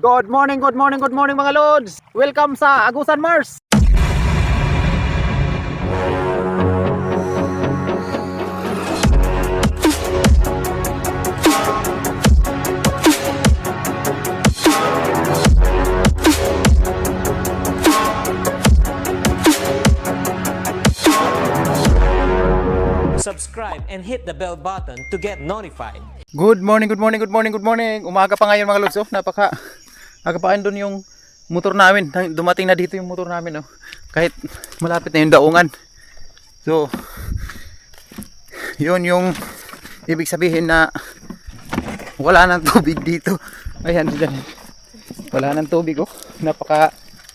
Good morning, good morning, good morning mga Lods. Welcome sa Agusan Mars. Subscribe and hit the bell button to get notified. Good morning, good morning, good morning, good morning. Umaga pa ngayon mga Lods. Oh, aga pa doon yung motor namin. Dumating na dito yung motor namin. Oh. Kahit malapit na yung daungan. So, yun yung ibig sabihin na wala nang tubig dito. Ayan, dyan. Wala nang tubig. Oh.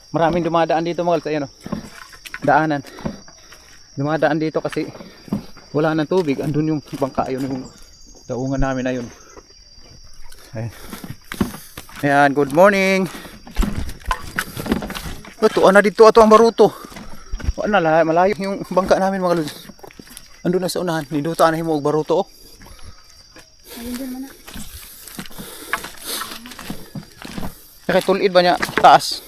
Maraming dumadaan dito mga Lods. Ayan, oh. Daanan. Dumadaan dito kasi wala nang tubig. Andun yung bangka. Ayun yung daungan namin. Ayun. Ayan, good morning. Ito, na dito ato ang baruto. Malayo yung bangka namin mga Lods. Andun na sa unahan. Dito na himo og baruto. Oh. Kaya tulid ba niya taas?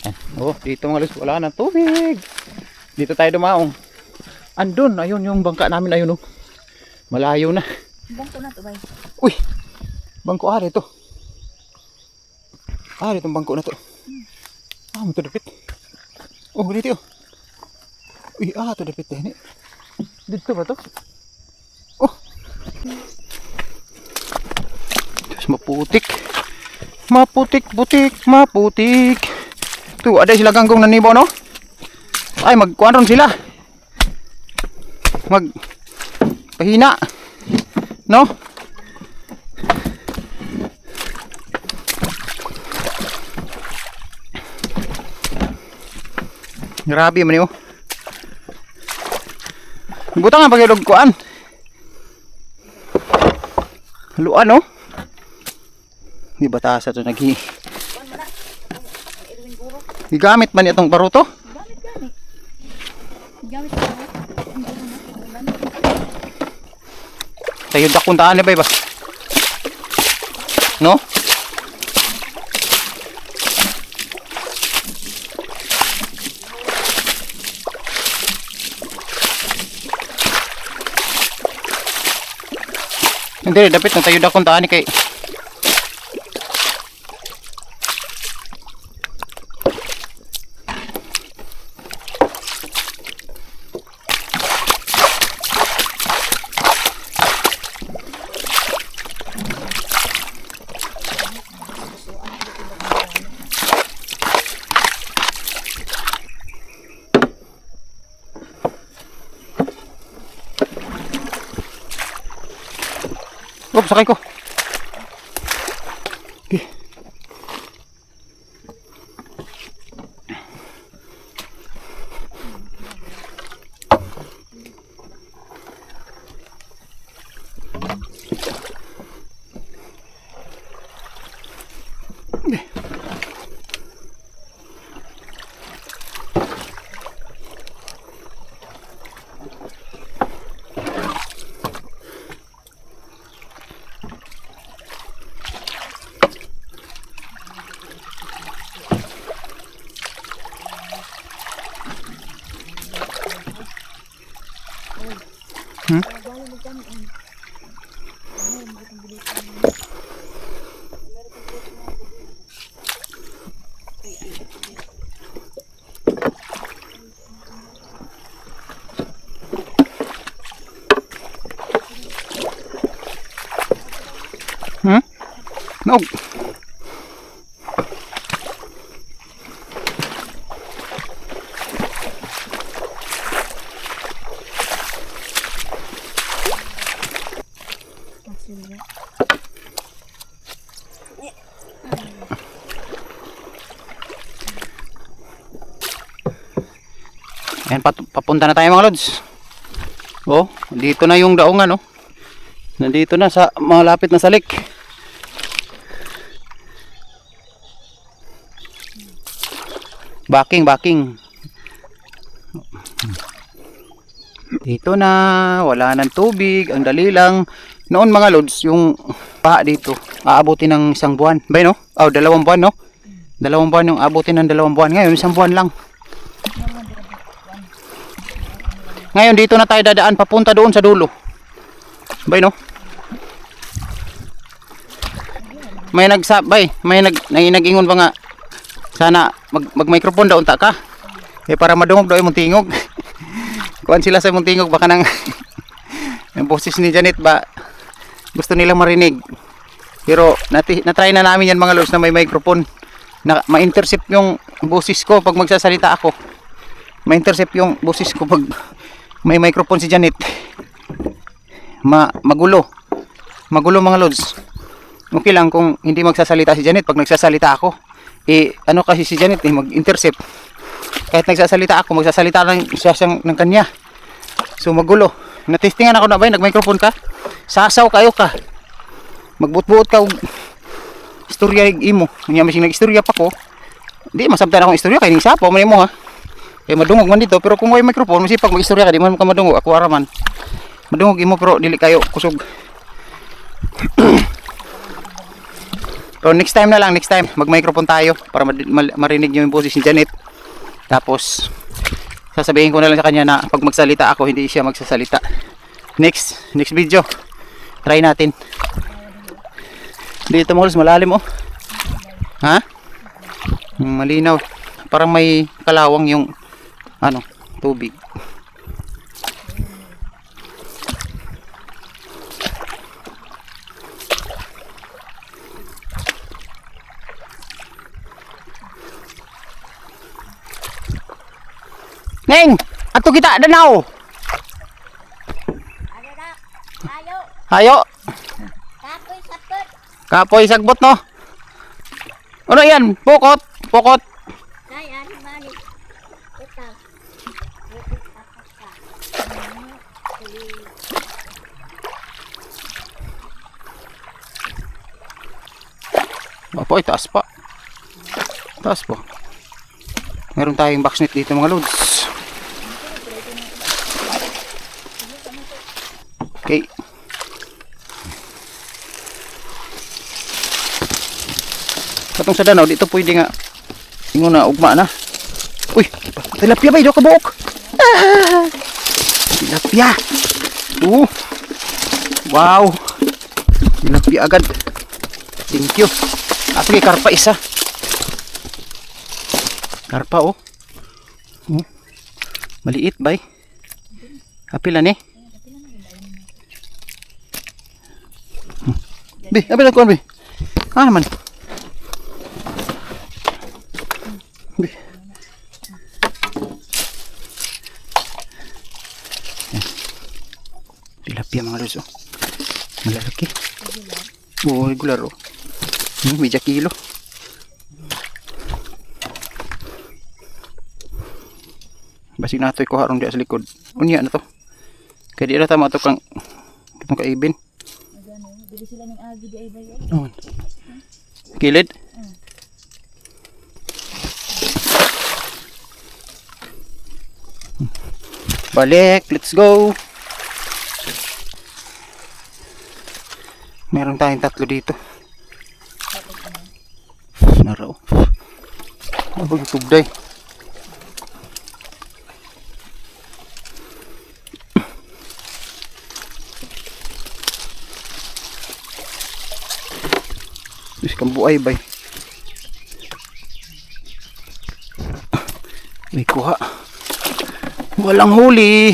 Ayan. Oh, dito mga Lods, wala nang tubig. Dito tayo dumaong. Andun, ayun yung bangka namin, ayun oh. Malayo na. Bangko na to, bay. Uy! Bangko ito. Itong bangko na to. Ito dapit. Oh, dito. Uy, ito dapit eh. Dito ba to? Oh! Diyos, maputik. Maputik. Ito, ada sila ganggong nanibo, no? Ay, magkuanron sila. Pahina. No? Grabe man yun. Butang nga pag-ilog kuan. Haluan, no? Di batasa ito Gigamit man itong baruto? Gamit ko. Tayo dakuntaan ba? No? Hindi, dapat na tayo dakuntaan kay sakay ko. Okay. No. Ayan, papunta na tayo mga Lods. Oh, dito na yung daungan, oh. Nandito na sa malapit na salik. Backing. Dito na, wala nang tubig. Ang dali lang Noon mga lods, yung baha dito, aabutin ng 1 buwan. Ba no? Oh, 2 buwan no? 2 buwan yung aabutin ng 2 buwan. Ngayon, 1 buwan lang. Ngayon, dito na tayo dadaan papunta doon sa dulo. Ba no? May nagsabay, may nag-ingon pa nga sana mag-microphone daw unta ka. Para madungog daw yung tingog. Kuan sila sa tingog baka nang yung boses ni Janet ba gusto nilang marinig. Pero na-try na namin yan mga lods na may microphone na ma-intercept yung boses ko pag magsasalita ako. Ma-intercept yung boses ko pag may microphone si Janet. Magulo mga lods. Okay lang kung hindi magsasalita si Janet pag nagsasalita ako. Ano kasi si Janet mag-intercept. Kahit nagsasalita ako, magsasalita lang siya ng kanya. So magulo. Natestingan ako na ba, nag-microphone ka? Sasaw kayo ka. Magbut-buot ka og istorya imo. Nya mising nag-istorya pa ko. Di masabtan akong istorya kay ning sapo man imo ha. Kay madungog man dito pero kung may microphone, masipag mag-istorya ka di man ka madungog. Ako araman. Madungog imo pero dili kayo kusog. Pero next time na lang, next time mag-microphone tayo para marinig niyo yung boses ni Janet. Tapos sasabihin ko na lang sa kanya na pag magsalita ako, hindi siya magsasalita. Next video. Try natin. Dito mga lods, malalim oh. Ha? Malinaw. Parang may kalawang yung tubig. Neng, ato kita danaw. Ayo, Hayo. kapoy sapot. Kapoy sagbot no. Ano yan? Pokot. Nay, ano mani? Ito. Apoy, taas pa. Taas po. Meron tayong boxnet dito mga lods. Okay. Katong sa danaw dito pwede nga ingon na ugma na. Uy, tilapia ba? Ido ka buok. Tilapia. Wow. Tilapia agad. Thank you. Sige, karpa isa. Karpa oh. Maliit bay. Apila ni. Bi, apila ko bi. Naman. Bi. Tilapia mga lods oh. Malalaki. Oh, regular oh. Media kilo. Basig na ito ko harong dia sa likod. Unya na to. Kaya di na tama ito kang itong kaibin. Bili sila ng agi di ay bayo. Oh. Kilid? Balik, let's go. Meron tayong 3 dito. Naraw. Abag tugday. Kambuay bay. May kuha. Walang huli.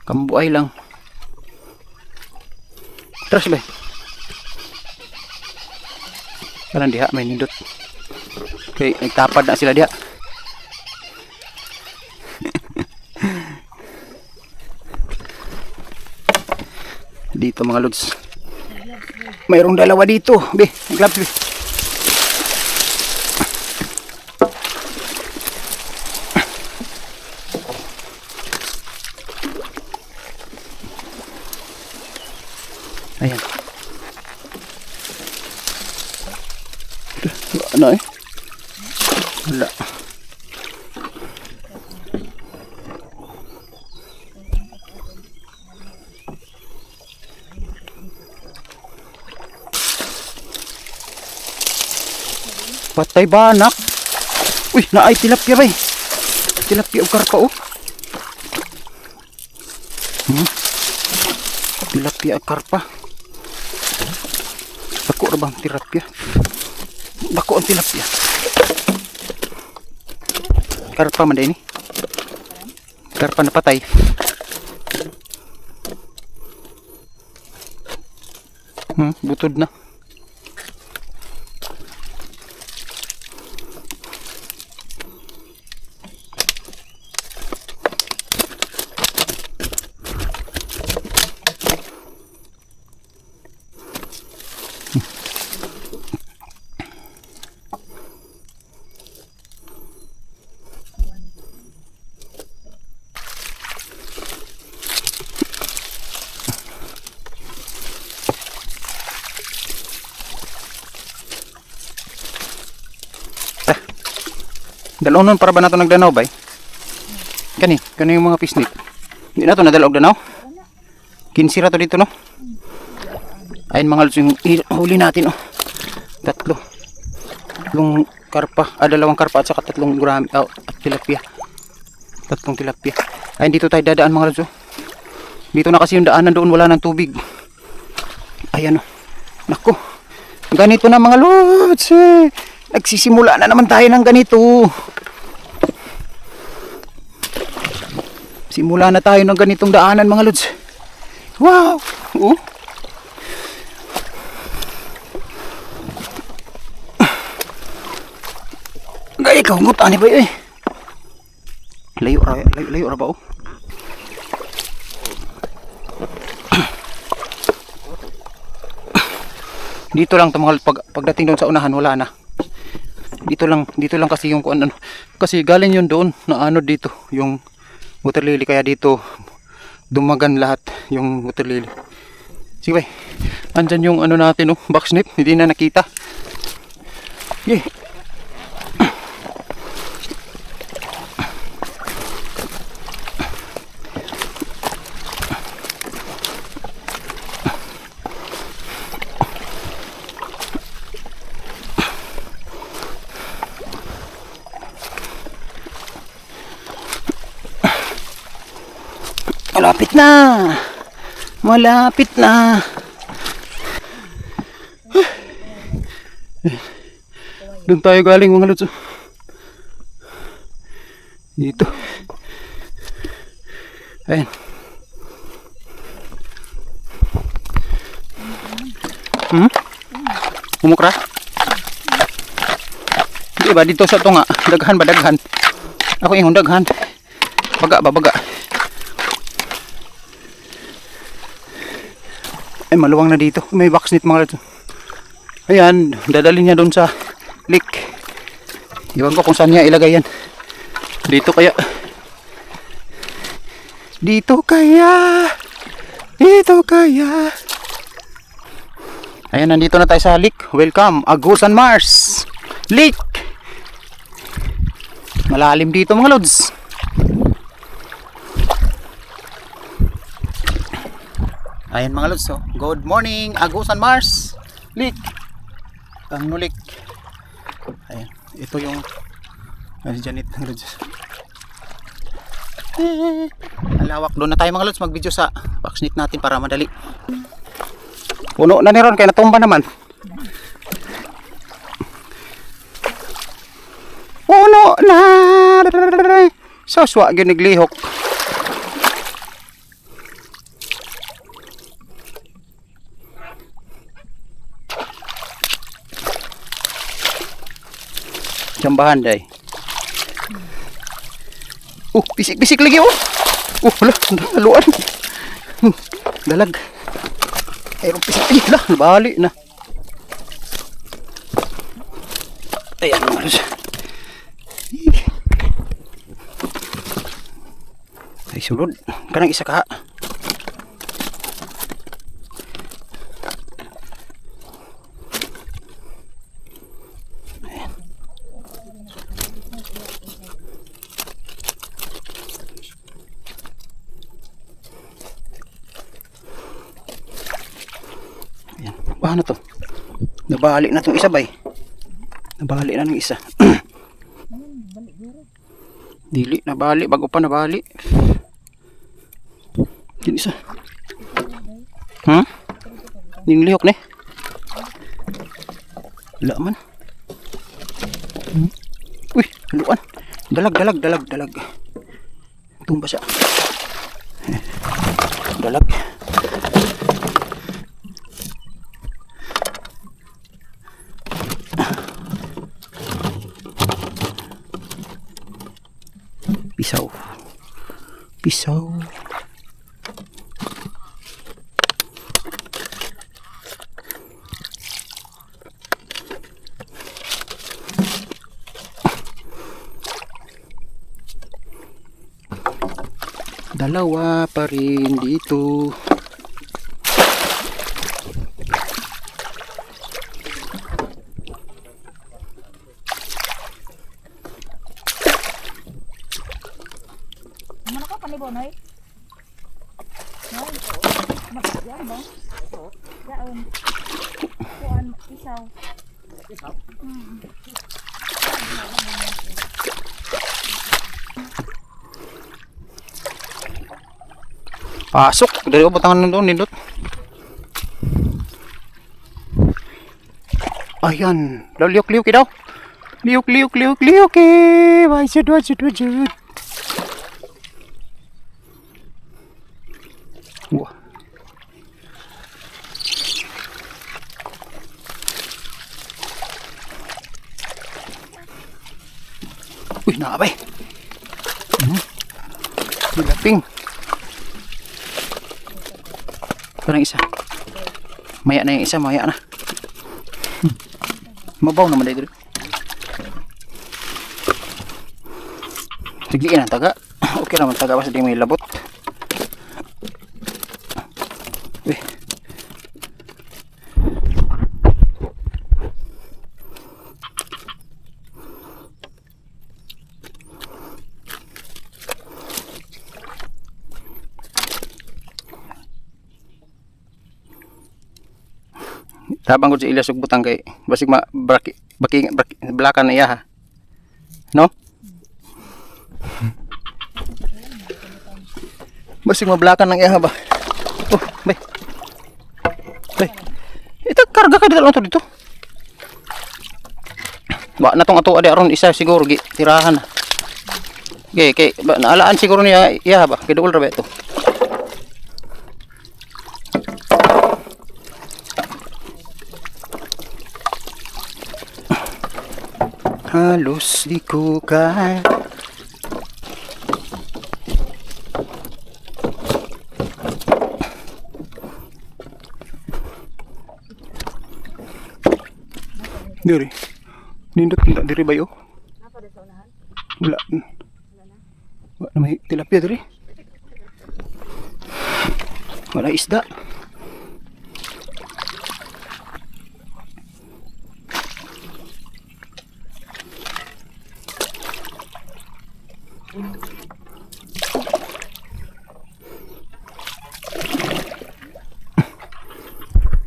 Kambuay lang. Tras bay. Parang diha may nindot. Okay, nagtapad na sila diha. Dito mga lods. Mayroong 2 dito. Be, gloves be. Ayan. Ano eh? Wala. Patay banak. Uy, naay tilapia bay. Tilapia o karpa oh. Tilapia o karpa. Dako ra bang tilapia? Dako ang tilapia. Karpa man ini. Karpa na patay. Butod na. Dalawang nun para ba nato nagdanaw bay? Kani yung mga pisnik. Hindi na to nadalog danaw. 15 ra to dito no. Ayun mga lods yung huli natin oh. Tatlong karpa, dalawang karpa at saka tatlong gurami at tilapia. Tatlong tilapia. Ayun dito tayo dadaan mga lods oh. Dito na kasi yung daanan doon wala ng tubig. Ayan oh. Nako. Ganito na mga lods eh. Nagsisimula na naman tayo ng ganito. Simula na tayo ng ganitong daanan mga lods. Wow! Oh. Gaya ka, hungot ani ba eh. Layo ra ba oh. Dito lang mga pagdating doon sa unahan wala na. Dito lang kasi yung ano kasi galing yun doon na ano dito yung water lily kaya dito dumagan lahat yung water lily. Sige bay. Andyan yung ano natin oh, box snip, hindi na nakita. Yeah. Malapit na. Doon tayo galing mga lods. Dito. Ayan. Umukra? Di ba dito sa tunga? Daghan ba daghan? Ako yung daghan. Baga. Ay maluwang na dito. May box net mga lods. Ayan, dadalhin niya doon sa lake. Iwan ko kung saan niya ilagay yan. Dito kaya. Ayan, nandito na tayo sa lake. Welcome, Agusan Mars Lake. Malalim dito mga lods. Ayan mga lods, so good morning, Agusan Mars Lake. Ang nulik. Ayan, ito yung Janet mga lods. Ang lawak. Doon na tayo mga lods mag-video sa backsneak natin para madali. Puno na niron kaya natumba naman. Puno na. Soswa giniglihok. Jambahan day. Bisik lagi oh. Hala, haluan. Dalag. Ayun pisik lah, balik na. Ayan mga. Ay sulod, kanang isa ka. Paano to? Nabalik na itong isa bay. Nabali na ng isa. Balik guro. Dili, nabali. Bago pa nabali. Yun isa. Ha? Yung lihok ni. Wala man. Uy, haluan. Dalag. Tumba siya. Dalag. Pisaw. Dalawa pa rin dito. Mana ka panibonay? Nay, yan ba? Yan. Kuan isaw. Pasok. Dari butangan doon nindot. Ayan. Liuk daw. Liuk. Wajud. Wah. Uy, nakabay. Dilaping. Parang isa. Maya na yung isa, maya na. Mabaw naman dito. Sigliin ang taga. Okay naman taga basta di may labot. Uy. Tabang ko sa ilas ug butang kay basig blakan na iya ha. No? Basig mablakan ng iya ba? Oh, bay. Ito karga ka dito dito. Ba natong ato ade aron isa siguro gi tirahan. Okay, naalaan siguro niya iya ba? Kidul ra ba ito? Halos di ko kaya. Diri. Nindot tidak diri bayo. Apa da sa unahan? Wala. Wala na may tilapia diri. Wala isda.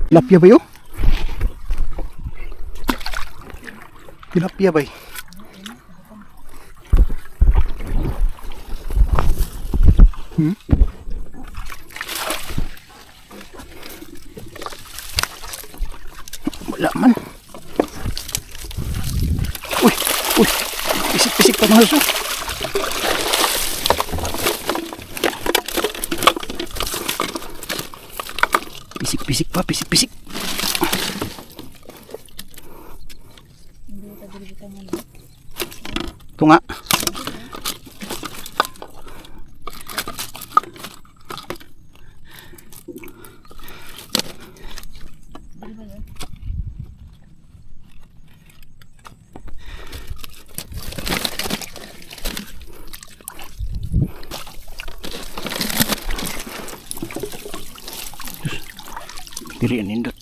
Tilapia ba yun? Tilapia ba yun? Wala man. Uy! Pisik-pisik pa mga so. Pisik-pisik pa, pisik-pisik. Ito nga. Diri ang nindot.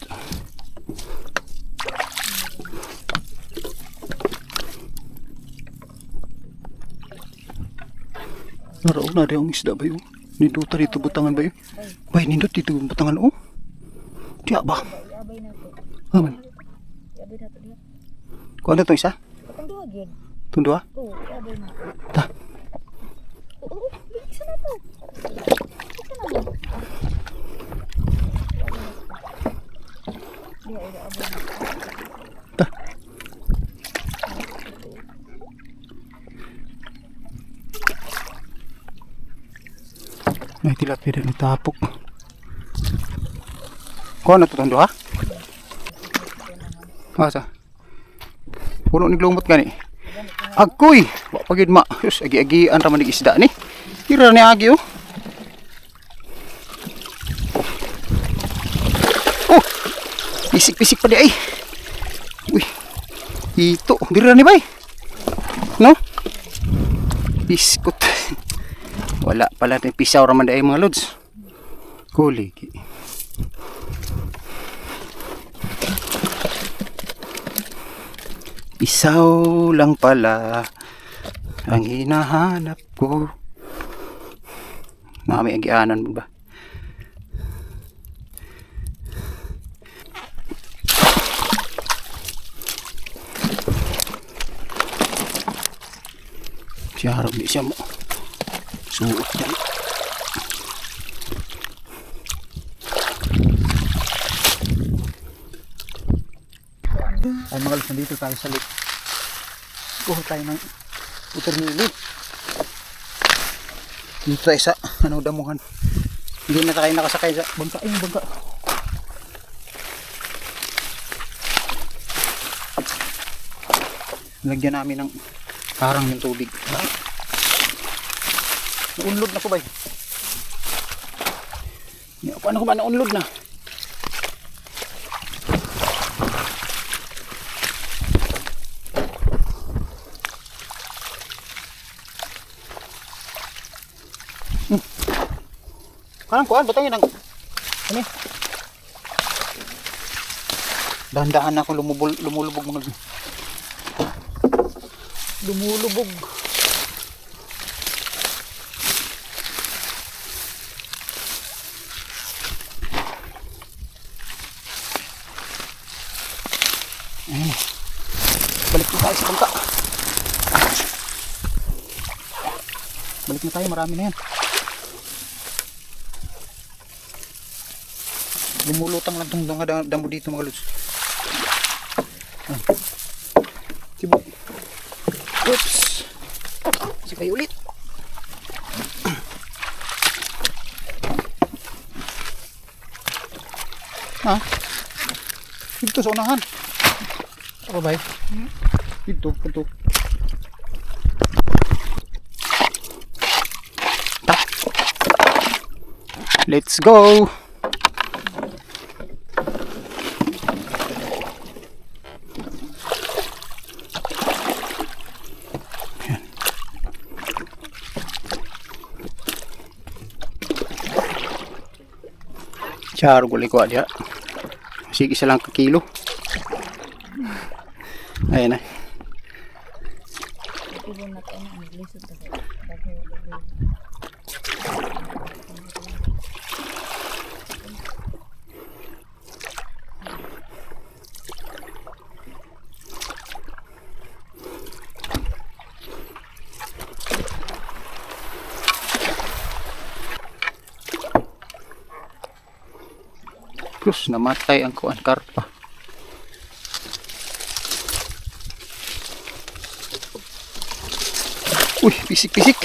Naraw na rin ang isda ba yun? Nindot dito butangan ba yun? Bay, nindot dito butangan o? Diya ba? Iabay na to. Aman. Iabay na to diya. Kung ano itong isa? Itong duha gyud. Itong dua? Oo, ada na. Ta. Oo, bilis na to. Ito na. Di ay abo na. Ta. May tilapia din natapok. Kung ano itong dua? Asa? Puno ni glumot gani. Agoy! Wa pagid ma. Yus, agi-agian ra man ni isda ni. Tira ni agi oh. Oh! Pisik-pisik pa di ay. Uy. Ito, dira ni bay. No? Biskot. Wala pala ni pisaw ra man di ay mga lods. Kuligi. Isaw lang pala ang hinahanap ko. May agianan mo ba? Siya harap di siya mo. Suot dyan. Ay mga lods, nandito tayo sa lake. Kuha tayo ng uternili. Dito tayo sa damuhan. Hindi na tayo nakasakay sa bangka. Ay, yung bangka. Lagyan namin ng parang yung tubig. Naunlod na ko ba? Paano ko ba naunlod na? Parang kuhan, batang yun ang ano yun? Dahan-dahan ako lumulubog mga lumulubog. Ayun. Balik na tayo sa bangka. Balik na tayo, marami na yan. Lumulutang lang itong damo dito mga lods. Sibo. Oops. Sige ulit. Ha? Dito sa unahan. Ako ba? Dito. Let's go. Charo gulay ko dia. Sige isa lang ka kilo. Ayan na. Ibon na tayo ng lisod na. Plus namatay ang kuan karpa. Uy, pisik-pisik.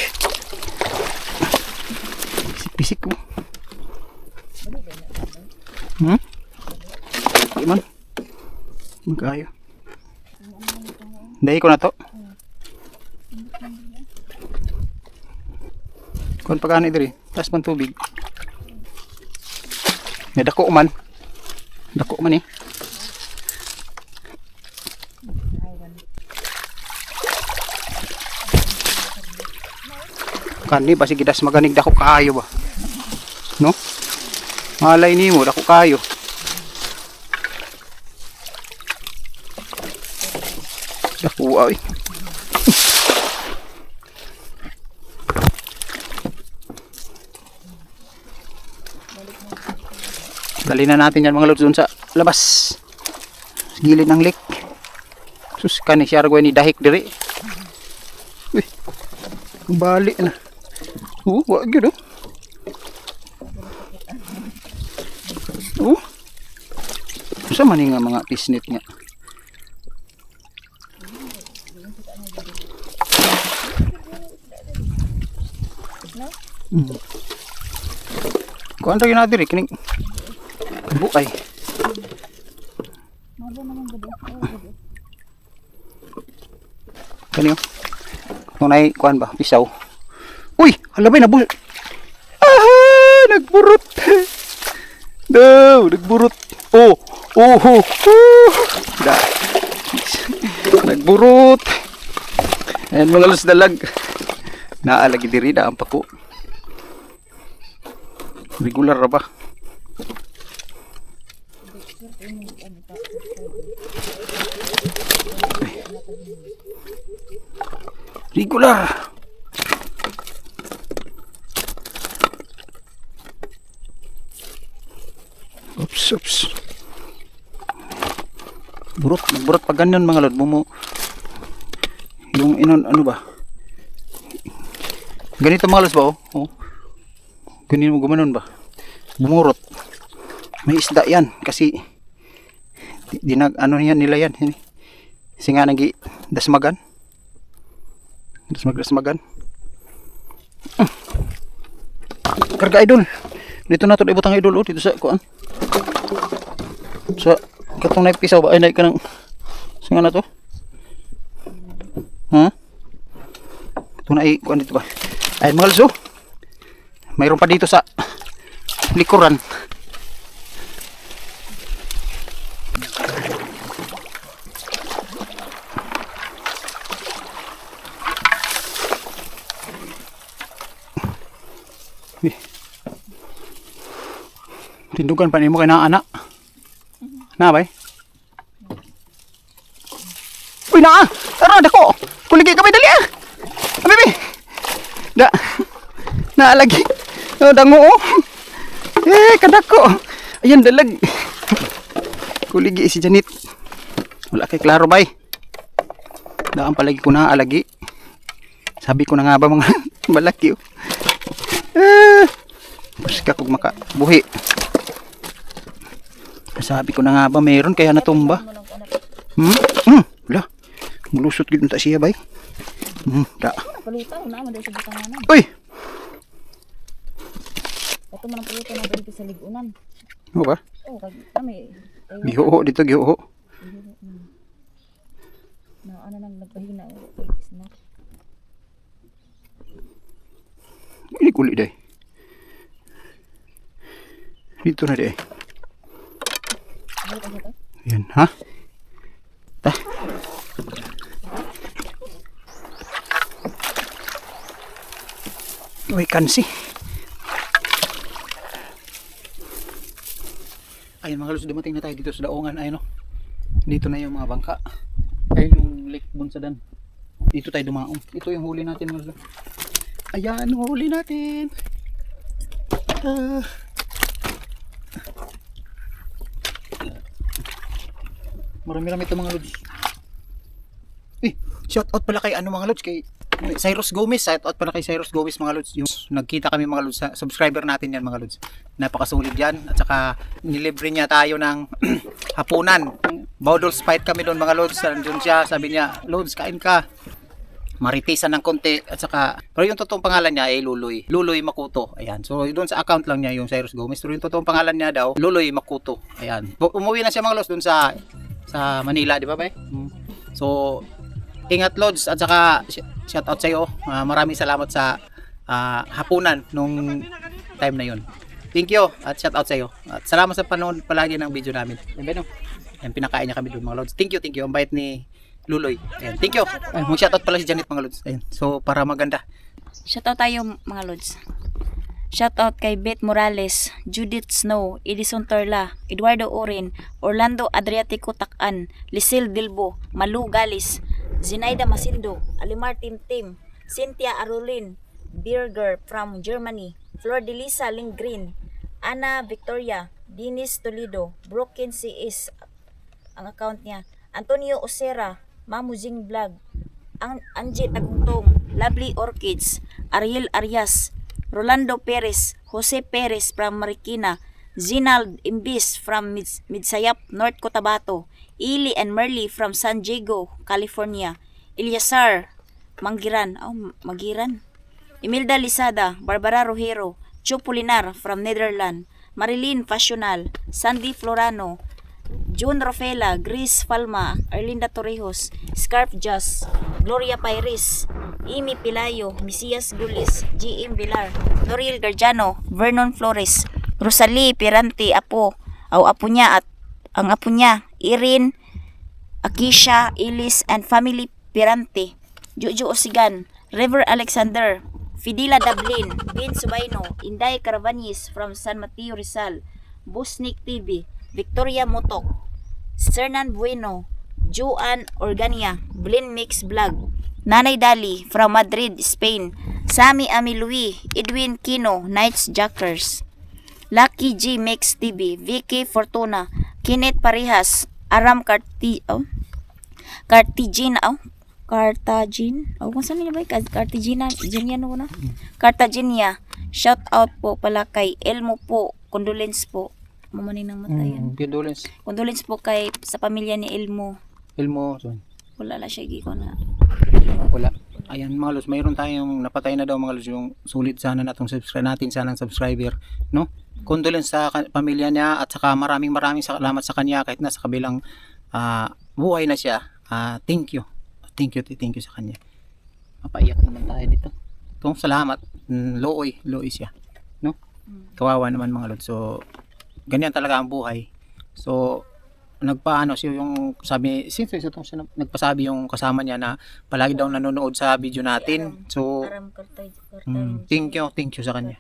Pisik-pisik mo. Di man. Magkayo. Dahil ko na to. Kuan pagani diri, tas man tubig. May dako man. Dako man eh. Kani basi gidas maganig dako kaayo ba? No? Malay nimo dako kaayo. Dako ay. Dali na natin yan mga lods dun sa labas. Sa gilid ng lake. Sus, kani siya argoy ni dahik diri. Uy, balik na. Wag yun, Sa man nga mga pisnit nga. Kuan ra gyud na diri kining buay. Mabo naman gabi. Kani oh. Tunay kuan ba pisaw. Uy, halabay na Ah, nagburot. Daw, nagburot. Oh. Da. Nagburot. Ayan mga los dalag. Naalagi diri na ang pako. Regular ra ba? Regular. Oops. Burot pag ganyan mga lod mo. Yung inon ano ba? Ganito mga los ba oh? Ganito mo gumanon ba? Bumurot. May isda yan kasi dinag ano yan nila yan. Singa nagi dasmagan. Dasmagan. Karga idol. Dito na to ibutang idol dito sa kuan. Sa katong naipisaw ba ay naik ka ng singa na to? Ha? Ito na kuan dito ba? Ay mga luso. Mayroon pa dito sa likuran. Tindugan pa nimo kay naa anak. Na bay? Uy naa! Tara dako. Kuligi ka bay dali ah. Abi. Da. Naalagi. Oh, dango oh. Kadako. Ayan dalag. Kuligi si Janet. Wala kay klaro bay. Daan palagi ko na alagi. Sabi ko na nga ba mga malaki oh. Pasika kog makabuhi. Sabi ko na nga ba meron kaya natumba. Wala. Mulusot gid ta siya bay. Da. Palutaw na mo daw sa butanganan. Uy. Ito man ang palutaw na dito sa ligunan. Ano ba? Oh, kami. Giho dito giho. Na ano nang nagpahina na. Ini kulit deh. Dito na deh. Yan, ha? Tah. Uy, kansi. Ayun mga kalos, dumating na tayo dito sa daungan. Ayun o. Dito na yung mga bangka. Ayun yung Lake Bunsadan. Dito tayo dumaong. Ito yung huli natin mga kalos. Ayan, huli natin. Marami-rami ito mga lods. Shout out pala kay ano mga lods, kay Cyrus Gomez. Shout out pala kay Cyrus Gomez mga lods. Yung nagkita kami mga lods sa subscriber natin yan mga lods. Napakasulit yan. At saka nilibre niya tayo ng hapunan. Bowdles fight kami doon mga lods. Doon siya, sabi niya, Lods, kain ka. Maritisan ng konti at saka pero yung totoong pangalan niya ay Luloy Makuto. Ayan. So doon sa account lang niya yung Cyrus Gomez. Pero yung totoong pangalan niya daw Luloy Makuto. Ayan. Umuwi na siya mga lods doon sa Manila, di ba ba? So ingat lods at saka shout out sa iyo. Maraming salamat sa hapunan nung time na yun. Thank you at shout out sa iyo. At salamat sa panonood palagi ng video namin. Ayan, Ayan, pinakain niya kami doon mga lods. Thank you. Ang bait ni Luloy. Ayan, thank you. Mag-shoutout pala si Janet mga lods. Ayan, so para maganda. Shoutout tayo mga lods. Shoutout kay Beth Morales, Judith Snow, Edison Torla, Eduardo Oren, Orlando Adriatico Takan, Lisel Dilbo, Malu Galis, Zinaida Masindo, Alimar Tim, Cynthia Arulin, Birger from Germany, Flor de Lisa Lindgren, Ana Victoria, Dennis Toledo, Broken CS ang account niya, Antonio Osera, Mamuzing Vlog, Angie Tagungtong, Lovely Orchids, Ariel Arias, Rolando Perez, Jose Perez from Marikina, Zinald Imbis from Midsayap, North Cotabato, Ili and Merly from San Diego, California, Ilyasar Mangiran, Magiran, Imelda Lisada, Barbara Rojero, Cho Polinar from Netherlands, Marilyn Fashional, Sandy Florano, June Rofela, Grace Palma, Erlinda Torrijos, Scarf Just, Gloria Pairis, Amy Pilayo, Misias Gulis, G.M. Vilar, Noriel Garjano, Vernon Flores, Rosalie Pirante, apo niya at ang apo niya, Irin, Akisha, Ilis, and family Pirante, Jojo Osigan, River Alexander, Fidila Dablin, Vin Subayno, Inday Caravanis from San Mateo Rizal, Busnik TV, Victoria Motok, Cernan Bueno, Joan Organia, Blin Mix Vlog, Nanay Dali from Madrid, Spain, Sami Amilui, Edwin Kino, Knights Jackers, Lucky G Mix TV, Vicky Fortuna, Kenneth Parihas, Aram Cartagena, shout out po pala kay Elmo po, condolence po, mamaning nang matayan. Condolence. Condolence po kay sa pamilya ni Elmo. Elmo. So, Wala la siya giko na. wala. Ayan mga lods, mayroon tayong napatay na daw mga lods, yung sulit sana natong subscribe natin, sana ng subscriber, no? Condolence sa pamilya niya at saka maraming salamat sa kanya kahit nasa kabilang buhay na siya. Thank you sa kanya. Mapaiyak naman tayo dito. Kung salamat, looy siya, no? Kawawa naman mga lods. So ganyan talaga ang buhay. So nagpaano siya yung sabi, since itong siya nagpasabi yung kasama niya na palagi daw nanonood sa video natin. So thank you sa kanya.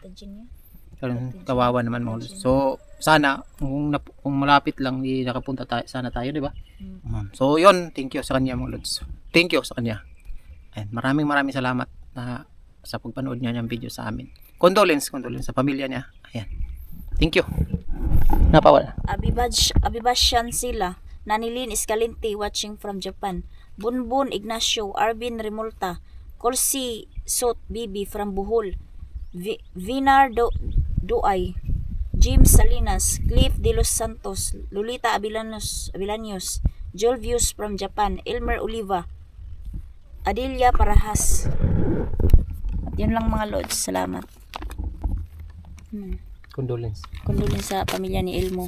Kawawa naman mga lods. So sana kung malapit lang nakapunta sana tayo, di ba? So yun, thank you sa kanya mga lods. Thank you sa kanya. And maraming salamat sa pagpanood niya ng video sa amin. Condolence sa pamilya niya. Ayan. Thank you. Napawala. Abibasyan sila. Nanilin Escalente watching from Japan. Bunbun Ignacio, Arvin Remolta, Colsi Sot Bibi from Bohol. Vinar Duay, James Salinas, Cliff De Los Santos, Lolita Avilanos, Joel Views from Japan, Elmer Oliva, Adelia Parahas. At yun lang mga lods. Salamat. Condolence. Condolence sa pamilya ni Elmo.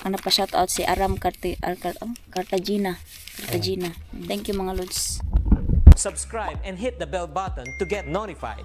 Ang napa-shoutout si Aram Cartagena. Thank you mga lods. Subscribe and hit the bell button to get notified.